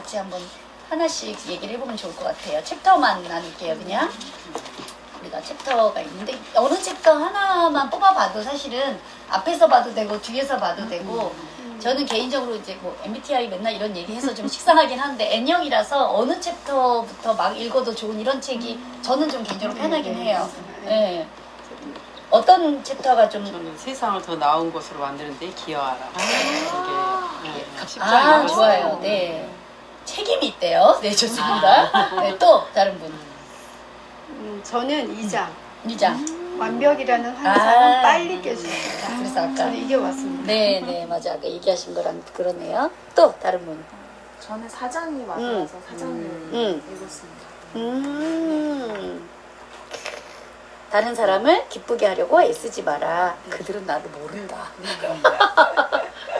같이 한번 하나씩 얘기를 해보면 좋을 것 같아요. 챕터만 나눌게요, 그냥. 우리가 챕터가 있는데 어느 챕터 하나만 뽑아봐도 사실은 앞에서 봐도 되고 뒤에서 봐도 되고 저는 개인적으로 이제 뭐 MBTI 맨날 이런 얘기해서 좀 식상하긴 한데 N형이라서 어느 챕터부터 막 읽어도 좋은 이런 책이 저는 좀 개인적으로 편하긴 해요. 네. 어떤 챕터가 좀 저는 세상을 더 나은 곳으로 만드는데 기여하라. 이게 아, 좋아요. 네. 책임이 있대요. 네, 좋습니다. 네, 또 다른 분. 저는 2장. 2장. 완벽이라는 환상은 아. 빨리 깨집니다. 그래서 아까. 저는 이게 왔습니다. 네, 네, 맞아. 아까 얘기하신 거랑 그러네요. 또 다른 분. 저는 사장이 맞아서 사장을 읽었습니다. 다른 사람을 기쁘게 하려고 애쓰지 마라. 그들은 나를 모른다.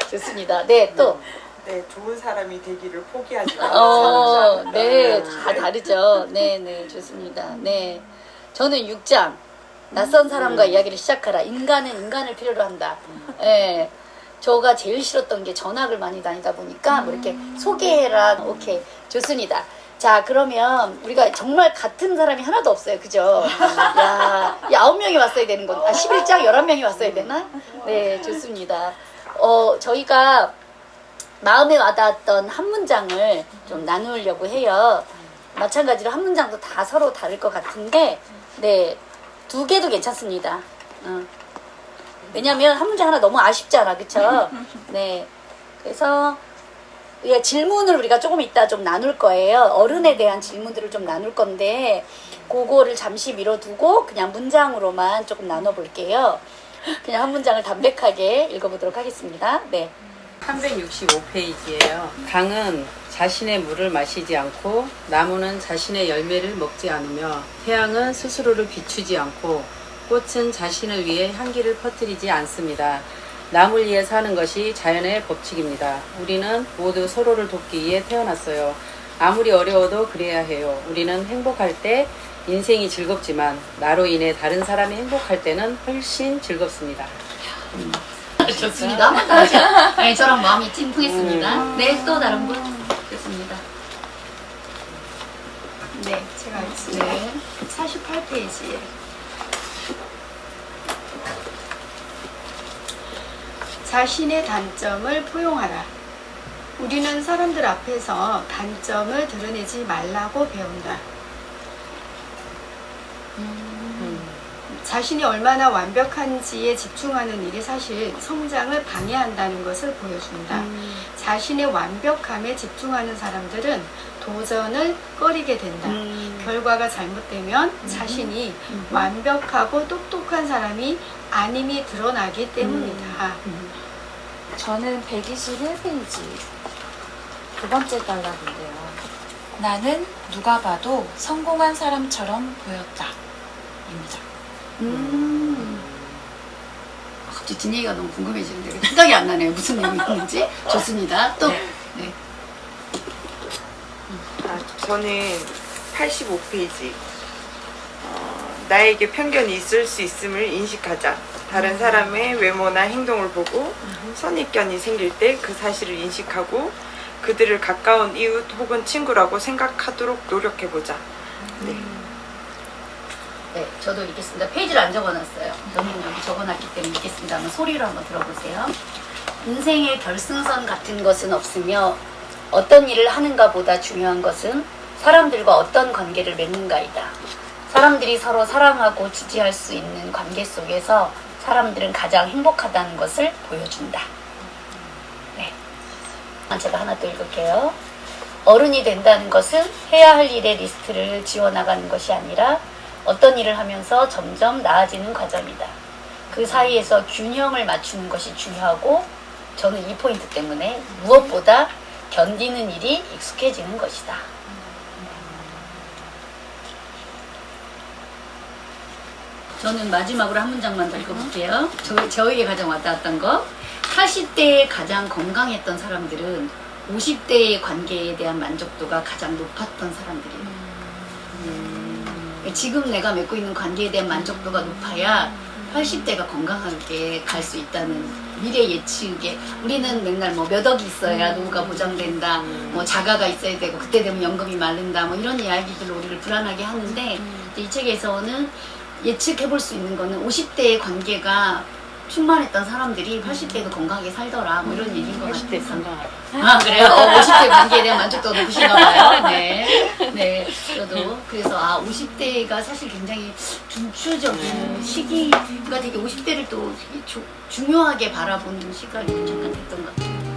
좋습니다. 네, 또. 네, 좋은 사람이 되기를 포기하지 말고. 네, 다 다르죠. 네, 네, 좋습니다. 네. 저는 6장. 낯선 사람과 이야기를 시작하라. 인간은 인간을 필요로 한다. 네. 저가 제일 싫었던 게 전학을 많이 다니다 보니까 뭐 이렇게 소개해라. 오케이. 좋습니다. 자, 그러면 우리가 정말 같은 사람이 하나도 없어요. 그죠? 야, 9명이 왔어야 되는 건, 11장 11명이 왔어야 되나? 네, 좋습니다. 저희가 마음에 와닿았던 한 문장을 좀 나누려고 해요. 마찬가지로 한 문장도 다 서로 다를 것 같은데, 네, 2개도 괜찮습니다. 왜냐면 한 문장 하나 너무 아쉽잖아. 그쵸? 네. 그래서, 질문을 우리가 조금 이따 좀 나눌 거예요. 어른에 대한 질문들을 좀 나눌 건데 그거를 잠시 미뤄두고 그냥 문장으로만 조금 나눠볼게요. 그냥 한 문장을 담백하게 읽어보도록 하겠습니다. 네. 365페이지예요. 강은 자신의 물을 마시지 않고 나무는 자신의 열매를 먹지 않으며 태양은 스스로를 비추지 않고 꽃은 자신을 위해 향기를 퍼뜨리지 않습니다. 남을 위해 사는 것이 자연의 법칙입니다. 우리는 모두 서로를 돕기 위해 태어났어요. 아무리 어려워도 그래야 해요. 우리는 행복할 때 인생이 즐겁지만 나로 인해 다른 사람이 행복할 때는 훨씬 즐겁습니다. 좋습니다. 한 번 더 하죠. 네, 저랑 마음이 찜통했습니다. 네, 또 다른 분. 좋습니다. 네, 제가 읽습니다. 네. 48페이지에. 자신의 단점을 포용하라. 우리는 사람들 앞에서 단점을 드러내지 말라고 배운다. 자신이 얼마나 완벽한지에 집중하는 일이 사실 성장을 방해한다는 것을 보여준다. 자신의 완벽함에 집중하는 사람들은 도전을 꺼리게 된다. 결과가 잘못되면 자신이 완벽하고 똑똑한 사람이 아님이 드러나기 때문이다. 저는 121페이지 두 번째 단락인데요. 나는 누가 봐도 성공한 사람처럼 보였다. 입니다. 갑자기 뒷얘기가 너무 궁금해지는데 생각이 안 나네요. 무슨 얘기인지. 좋습니다. 또. 네. 저는 85페이지. 나에게 편견이 있을 수 있음을 인식하자. 다른 사람의 외모나 행동을 보고 선입견이 생길 때 그 사실을 인식하고 그들을 가까운 이웃 혹은 친구라고 생각하도록 노력해보자. 네. 네, 저도 읽겠습니다. 페이지를 안 적어놨어요. 저는 여기 적어놨기 때문에 읽겠습니다. 한번 소리로 한번 들어보세요. 인생의 결승선 같은 것은 없으며 어떤 일을 하는가 보다 중요한 것은 사람들과 어떤 관계를 맺는가이다. 사람들이 서로 사랑하고 지지할 수 있는 관계 속에서 사람들은 가장 행복하다는 것을 보여준다. 네. 제가 하나 더 읽을게요. 어른이 된다는 것은 해야 할 일의 리스트를 지워나가는 것이 아니라 어떤 일을 하면서 점점 나아지는 과정이다. 그 사이에서 균형을 맞추는 것이 중요하고 저는 이 포인트 때문에 무엇보다 견디는 일이 익숙해지는 것이다. 저는 마지막으로 한 문장만 더 읽어볼게요. 저에게 가장 와닿았던 거. 80대에 가장 건강했던 사람들은 50대의 관계에 대한 만족도가 가장 높았던 사람들이에요. 지금 내가 맺고 있는 관계에 대한 만족도가 높아야 80대가 건강하게 갈 수 있다는 미래 예측에 우리는 맨날 뭐 몇 억이 있어야 노후가 보장된다, 뭐 자가가 있어야 되고 그때 되면 연금이 마른다, 뭐 이런 이야기들로 우리를 불안하게 하는데 이제 이 책에서는 예측해 볼 수 있는 거는 50대의 관계가 충만했던 사람들이 80대도 건강하게 살더라, 뭐 이런 얘기인 것 같아요. 80대 건강하다. 아, 그래요? 50대 관계에 대한 만족도가 높으신가 봐요. 네. 네. 저도. 그래서, 50대가 사실 굉장히 중추적인 시기가 되게 50대를 또 중요하게 바라보는 시간이 잠깐 됐던 것 같아요.